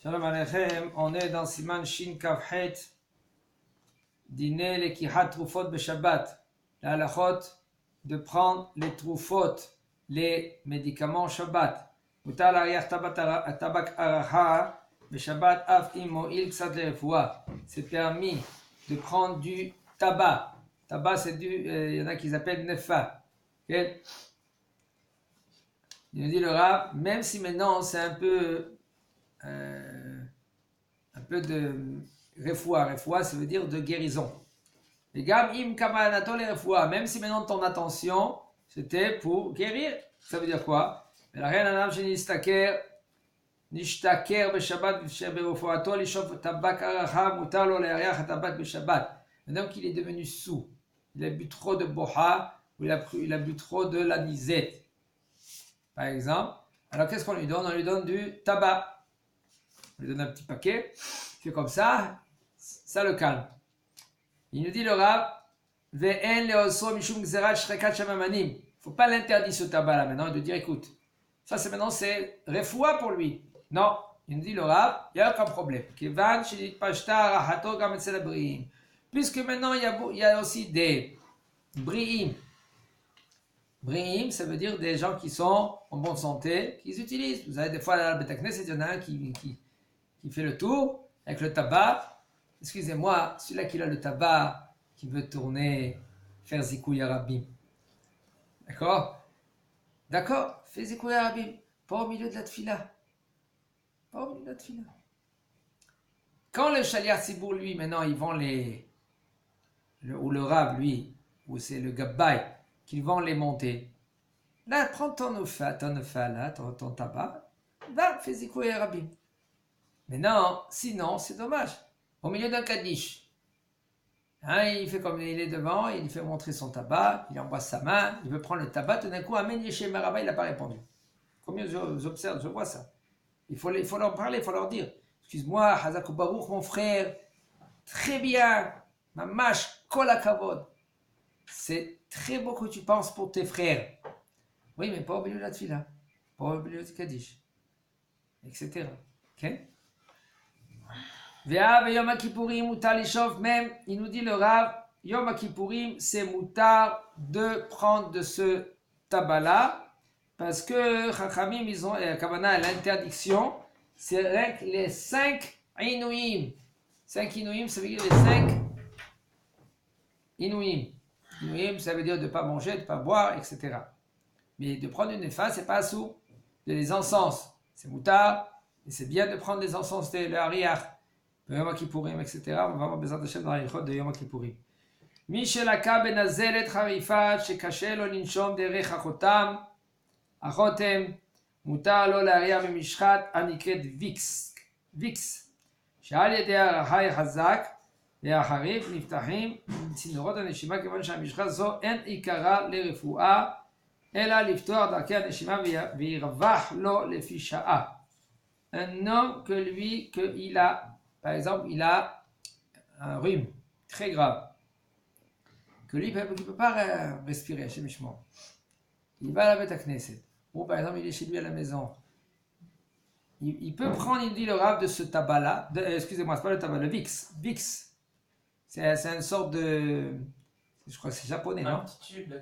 Shalom Aleichem, on est dans Siman Shin Kavhet, dîner les kihat trufot beshabbat, la halachot de prendre les trufot, les médicaments Shabbat. Mutar l'ariach tabak araha beshabbat af imo il ksat lerefoua. C'est permis de prendre du tabac. Tabac, c'est il y en a qui appellent nefa. Okay? Il nous dit le Rav, même si maintenant c'est un peu de refoua. Refoua, ça veut dire de guérison. Et gam im kamanato le refoua, même si maintenant ton attention c'était pour guérir. Ça veut dire quoi? Maintenant qu'il est devenu sous, il a bu trop de boha ou il a bu trop de la nisette, par exemple. Alors qu'est-ce qu'on lui donne? On lui donne du tabac. On lui donne un petit paquet, fait comme ça le calme. Il nous dit le Rav, il ne faut pas l'interdire ce tabac là maintenant et de dire écoute, ça c'est maintenant c'est refoua pour lui. Non, il nous dit le Rav, il n'y a aucun problème. Puisque maintenant il y a aussi des bri'im. Bri'im, ça veut dire des gens qui sont en bonne santé, qui utilisent. Vous avez des fois à la Beit Knesset, il y en a un qui fait le tour avec le tabac. Excusez-moi, celui-là qui a le tabac, qui veut tourner, faire zikouya rabim. D'accord, fais zikouya rabim. Pas au milieu de la tfila. Pas au milieu de la tfila. Quand le shaliach Tzibour, lui, maintenant, ils vont ou le Rav, lui, ou c'est le Gabbai, qu'ils vont les monter. Là, prends ton nefa, ton tabac, va, fais zikouya rabim. Mais non, sinon, c'est dommage. Au milieu d'un kaddish, il fait comme il est devant, il fait montrer son tabac, il embrasse sa main, il veut prendre le tabac, tout d'un coup, Amen Yeshem Maraba, il n'a pas répondu. Combien j'observe, je vois ça. Il faut leur parler, il faut leur dire, excuse-moi, Hazakou Baruch, mon frère, très bien, Mamash, Kol HaKavod. C'est très beau que tu penses pour tes frères. Oui, mais pas au milieu de la tfila, pas au milieu du kaddish, etc. Ok? Yom Kippourim, mutar lishov, même, il nous dit le Rav, Yom Kippourim, c'est mutar de prendre de ce tabac-là, parce que Chachamim, ils ont, Kavana, l'interdiction, c'est rien que les 5 inouïm. 5 inouïm, ça veut dire les 5 inouïm. Inouïm, ça veut dire de ne pas manger, de ne pas boire, etc. Mais de prendre une nefa, c'est pas sourd. Les encens, c'est mutar, et c'est bien de prendre les encens, le hariach. Yom Kippourim, etc. On va avoir besoin d'Hachem dans la Yichot de Yom Kippourim. Mishelaka benazelet harifat shekashe lo linshom derech achotam achotem mutar lo להריע במשחת הנקראת ויקס שעל ידי ההי החזק והחריף נפתחים צינורות הנשימה כיוון שהמשחת זו אין עיקרה לרפואה אלא לפתוח דרכי הנשימה וירווח לו לפי שעה. Un homme qu'il a, par exemple, il a un rhume très grave, que lui, il ne peut pas respirer, chez Mishmon. Il va à la Beit Knesset, ou par exemple, il est chez lui à la maison. Il peut prendre, il dit le Rav, de ce tabac-là, excusez-moi, c'est pas le tabac, le Vicks. C'est une sorte de, je crois que c'est japonais, non?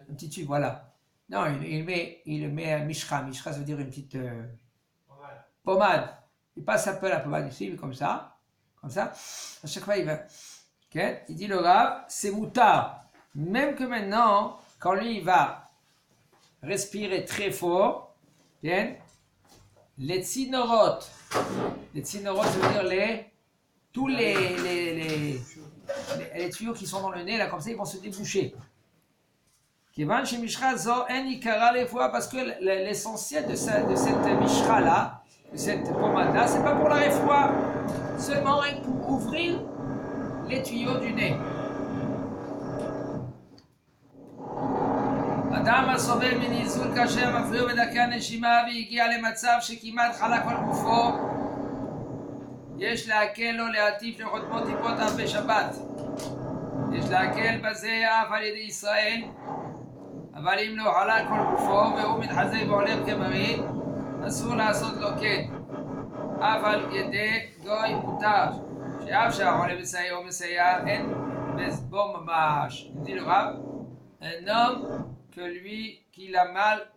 Un petit tube, voilà. Non, il met un mishra. Mishra, ça veut dire une petite pommade. Il passe un peu la pommade ici, comme ça. À chaque fois, il va. Okay. Il dit le Rav, c'est mutar. Même que maintenant, quand lui, il va respirer très fort, okay, les tsinorotes, ça veut dire tous les tuyaux qui sont dans le nez, là, comme ça, ils vont se déboucher. Parce que l'essentiel de cette mishra-là, cette pommade-là, c'est pas pour la refoua, seulement pour ouvrir les tuyaux du nez. אדם הסובל מניזול קשה מפריע בדרכי הנשימה והגיע למצב שכמעט חלה כל גופו, יש להקל לו להטיף לחותמו טיפות אף בשבת. יש להקל בזה אף על ידי ישראל, אבל אם לא חלה כל גופו והוא מתחזק והולך כבריא, אסור לעשות לו כן. אבל ידי גוי מותר, שאף שהעולה מסייע או מסייע, אין בו ממש. Il dit le Rav, un homme que lui, qui l'a mal,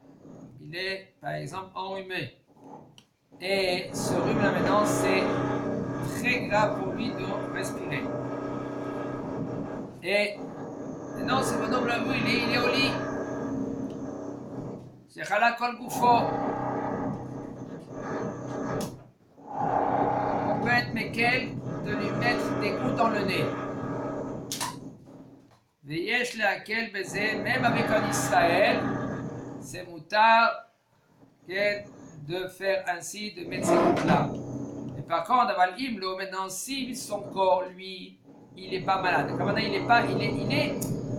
il est par exemple enrhumé. Et ce rhume là maintenant, c'est très grave pour lui de respirer. Et maintenant, ce bonhomme là, il est au lit. C'est Chala Kol Goufo. On peut être Mekel de lui mettre des coups dans le nez. Veyesh lehakel beze, même avec un Israël, c'est moutard de faire ainsi, de mettre ces coups-là. Et par contre, Aval Imlo, maintenant, si son corps, lui, il n'est pas malade,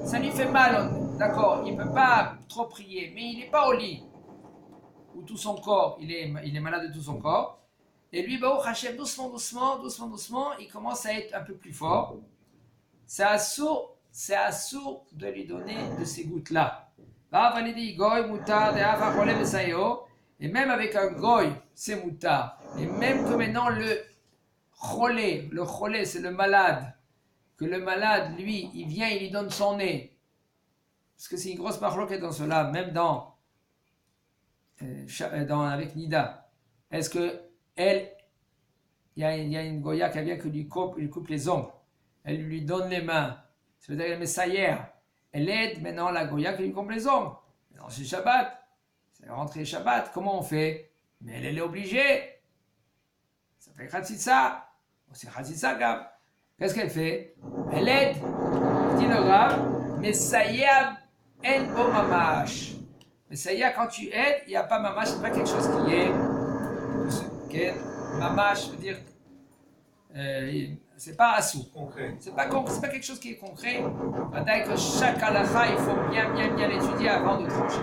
ça lui fait mal, d'accord, il ne peut pas trop prier, mais il n'est pas au lit, où tout son corps, il est malade de tout son corps. Et lui, Baruch Hashem, doucement, il commence à être un peu plus fort. C'est assourd de lui donner de ces gouttes-là. Et même avec un goy, c'est moutard. Et même que maintenant le cholé, c'est le malade, que le malade, lui, il vient, il lui donne son nez. Parce que c'est une grosse marloquette dans cela, même avec Nida. Est-ce que il y a une goya qui vient qui lui coupe les ongles. Elle lui donne les mains. Ça veut dire qu'elle met elle aide maintenant la goya qui lui coupe les ongles. Maintenant c'est Shabbat. C'est rentrée Shabbat. Comment on fait? Mais elle est obligée. Ça fait Khatsitsa. C'est Khatsitsa, Gab. Qu'est-ce qu'elle fait? Elle aide. Dit le Rav, mais Sayab en bo mamash. Mais Sayab, quand tu aides, il n'y a pas mamash, c'est pas quelque chose qui est mamash, veut dire c'est pas assou. C'est pas quelque chose qui est concret. Que chaque halakha, il faut bien l'étudier avant de trancher.